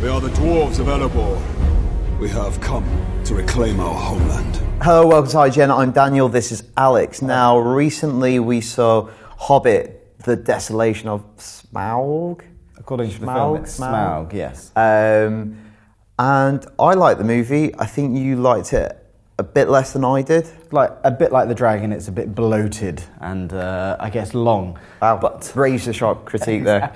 We are the dwarves of Erebor. We have come to reclaim our homeland. Hello, welcome to IGN. I'm Daniel, this is Alex. Now, recently we saw Hobbit, The Desolation of Smaug? According to the film, it's Smaug, yes. And I liked the movie. I think you liked it a bit less than I did. Like a bit like the dragon, it's a bit bloated and I guess long. Wow, but razor sharp critique there.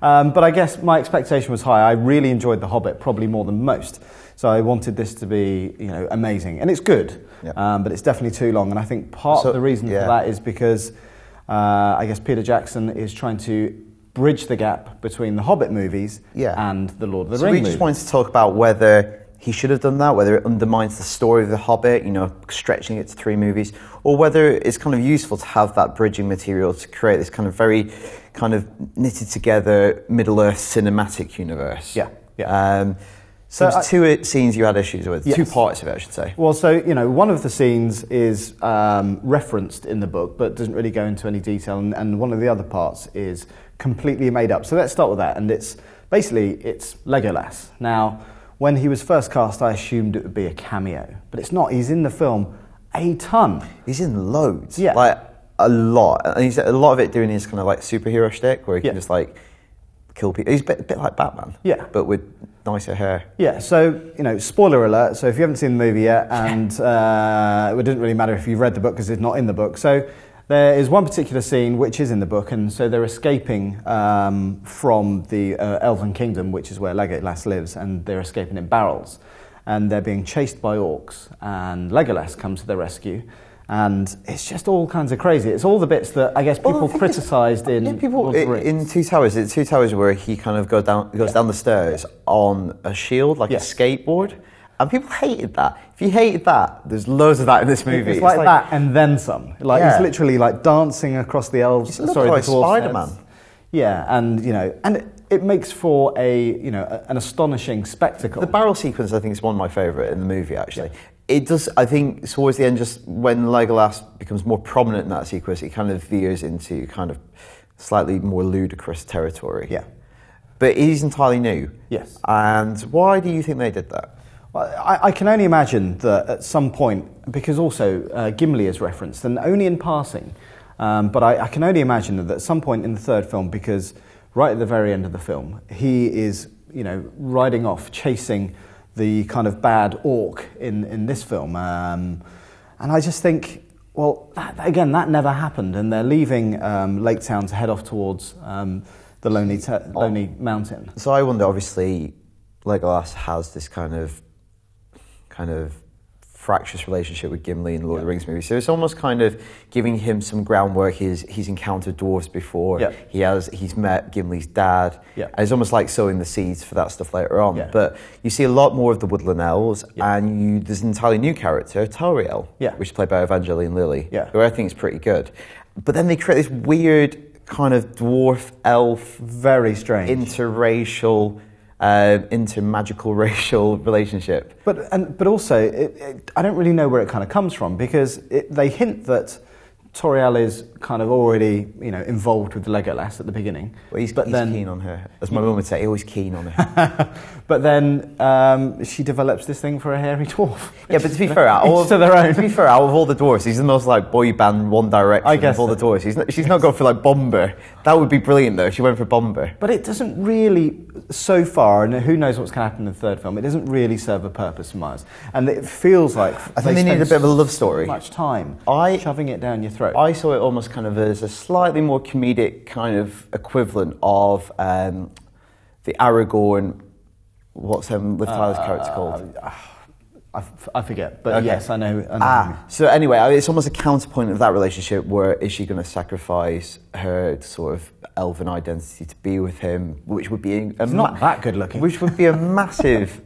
But I guess my expectation was high. I really enjoyed The Hobbit, probably more than most. So I wanted this to be, amazing, and it's good. Yeah. But it's definitely too long, and I think part of the reason for that is because I guess Peter Jackson is trying to bridge the gap between the Hobbit movies and the Lord of the Rings. So we just wanted to talk about whether he should have done that, whether it undermines the story of The Hobbit, stretching it to 3 movies, or whether it's kind of useful to have that bridging material to create this kind of very kind of knitted together Middle-earth cinematic universe. So there's 2 scenes you had issues with, 2 parts of it, I should say. Well, so, one of the scenes is referenced in the book, but doesn't really go into any detail, and one of the other parts is completely made up. So let's start with that, and it's Legolas. Now, when he was first cast, I assumed it would be a cameo, but it's not. He's in the film a ton. He's in loads. Yeah. Like, a lot. And he's a lot of it doing his kind of like superhero shtick, where he can just like kill people. He's a bit like Batman. Yeah. But with nicer hair. Yeah, so, spoiler alert, so if you haven't seen the movie yet, and it didn't really matter if you've read the book because it's not in the book, so there is one particular scene which is in the book, and so they're escaping from the Elven Kingdom, which is where Legolas lives, and they're escaping in barrels, and they're being chased by orcs, and Legolas comes to their rescue, and it's just all kinds of crazy. It's all the bits that I guess people criticised in in Two Towers. It's Two Towers where he kind of goes down the stairs on a shield, like a skateboard, and people hated that. If you hated that, there's loads of that in this movie. It's like that and then some. He's literally like dancing across the elves. Like Spider-Man. Yeah, and and it makes for an astonishing spectacle. The barrel sequence, I think, is one of my favourite in the movie. Actually, it does. I think towards the end, just when Legolas becomes more prominent in that sequence, it kind of veers into kind of slightly more ludicrous territory. Yeah, but he's entirely new. Yes. And why do you think they did that? Well, I can only imagine that at some point, because also Gimli is referenced, and only in passing. But I can only imagine that at some point in the third film, because right at the very end of the film, he is, riding off, chasing the kind of bad orc in this film. And I just think, well, that never happened. And they're leaving Lake Town to head off towards the Lonely Mountain. So I wonder, obviously, Legolas has this kind of fractious relationship with Gimli in the Lord of the Rings movie. So it's almost kind of giving him some groundwork. He's encountered dwarves before. Yeah. He's met Gimli's dad. Yeah. And it's almost like sowing the seeds for that stuff later on. Yeah. But you see a lot more of the woodland elves, and there's an entirely new character, Tauriel, which is played by Evangeline Lilly, who I think is pretty good. But then they create this weird kind of dwarf elf, very strange, interracial, intermagical racial relationship. But also, I don't really know where it kind of comes from, because they hint that Tauriel is kind of already, involved with Legolas at the beginning. Well, he's keen on her. As my mum would say, he's always keen on her. But then she develops this thing for a hairy dwarf. Yeah, but to be fair, out of all the dwarves, he's the most like boy band One Direction of all the dwarves. She's not going for like Bomber. That would be brilliant though if she went for Bomber. But it doesn't really, so far, and who knows what's going to happen in the third film, it doesn't really serve a purpose for Myers. And it feels like I think they need a bit of a love story. So much time shoving it down your throat. I saw it almost kind of as a slightly more comedic kind of equivalent of the Aragorn. What's Liv Tyler's character called? I forget, but yes, I know. So anyway, it's almost a counterpoint of that relationship. Where is she going to sacrifice her sort of elven identity to be with him, which would be not that good looking. Which would be a massive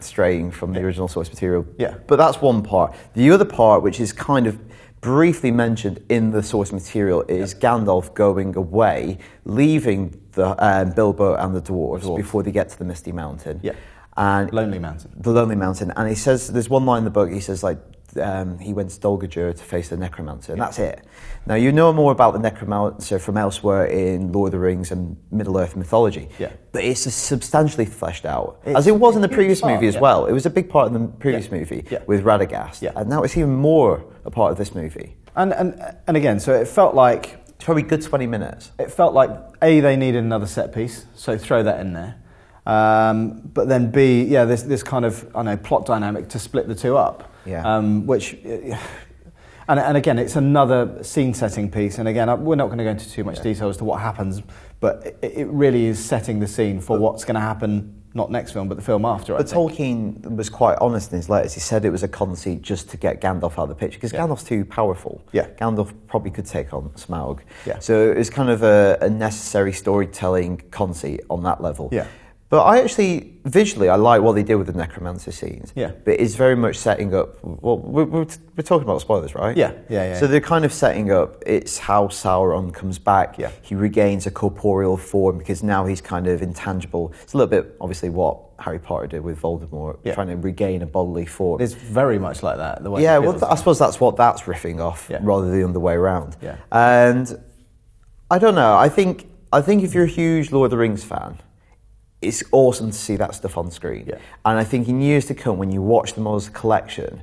straying from the original source material. Yeah, but that's one part. The other part, which is kind of briefly mentioned in the source material, is Gandalf going away, leaving the Bilbo and the dwarves before they get to the Misty Mountain. Yeah. And Lonely Mountain. The Lonely Mountain. And he says, there's one line in the book, he says, like, he went to Dol Guldur to face the necromancer, and that's it. Now, you know more about the necromancer from elsewhere in Lord of the Rings and Middle-earth mythology, but it's substantially fleshed out, as it was in the previous movie as well. It was a big part in the previous movie with Radagast, and now it's even more a part of this movie. And again, so it felt like... It's probably a good 20 minutes. It felt like, A, they needed another set piece, so throw that in there. But then B, this kind of, I don't know, plot dynamic to split the two up. Which, and again, it's another scene-setting piece. And again, we're not going to go into too much detail as to what happens, but it really is setting the scene for what's going to happen, not next film, but the film after, I think. Tolkien was quite honest in his letters. He said it was a conceit just to get Gandalf out of the picture, because Gandalf's too powerful. Gandalf probably could take on Smaug. So it was kind of a necessary storytelling conceit on that level. But I actually, visually, I like what they did with the necromancer scenes. But it's very much setting up, well, we're talking about spoilers, right? So they're kind of setting up, it's how Sauron comes back. He regains a corporeal form because now he's kind of intangible. It's a little bit, obviously, what Harry Potter did with Voldemort, trying to regain a bodily form. It's very much like that. The way well, I suppose that's what that's riffing off, rather than the other way around. And I don't know, I think if you're a huge Lord of the Rings fan, it's awesome to see that stuff on screen. And I think in years to come, when you watch them as a collection,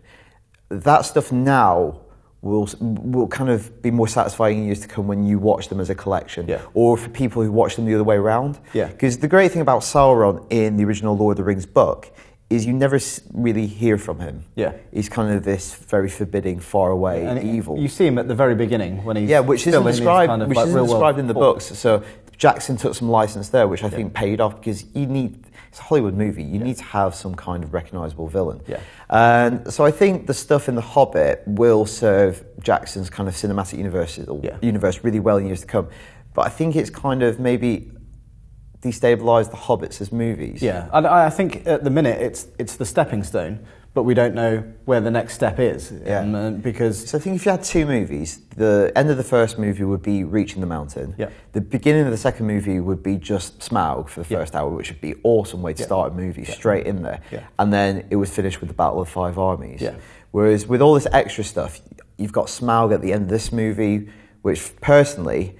that stuff now will kind of be more satisfying in years to come when you watch them as a collection. Or for people who watch them the other way around. Because the great thing about Sauron in the original Lord of the Rings book is you never really hear from him. He's kind of this very forbidding, far away evil. You see him at the very begening when he's which isn't described, kind of which isn't described in the books. So Jackson took some license there, which I think paid off, because it's a Hollywood movie. You need to have some kind of recognisable villain. And so I think the stuff in The Hobbit will serve Jackson's kind of cinematic universe really well in years to come. But I think it's kind of maybe destabilised The Hobbits as movies. I think at the minute it's the stepping stone, but we don't know where the next step is. Because so I think if you had two movies, the end of the first movie would be reaching the mountain. The beginning of the second movie would be just Smaug for the first hour, which would be an awesome way to start a movie, straight in there. And then it would finish with the Battle of the Five Armies. Whereas with all this extra stuff, you've got Smaug at the end of this movie, which personally,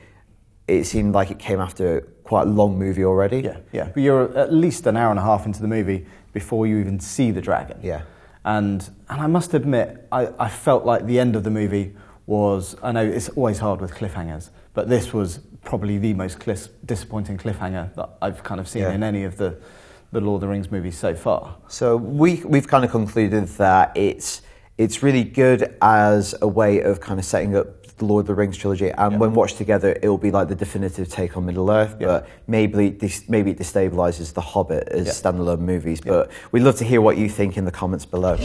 it seemed like it came after quite a long movie already. But you're at least an hour and a half into the movie before you even see the dragon. And I must admit, I felt like the end of the movie was, I know it's always hard with cliffhangers, but this was probably the most disappointing cliffhanger that I've kind of seen in any of the Lord of the Rings movies so far. So we've kind of concluded that it's really good as a way of kind of setting up the Lord of the Rings trilogy, and when watched together, it'll be like the definitive take on Middle-earth, but maybe it destabilises The Hobbit as standalone movies. But we'd love to hear what you think in the comments below.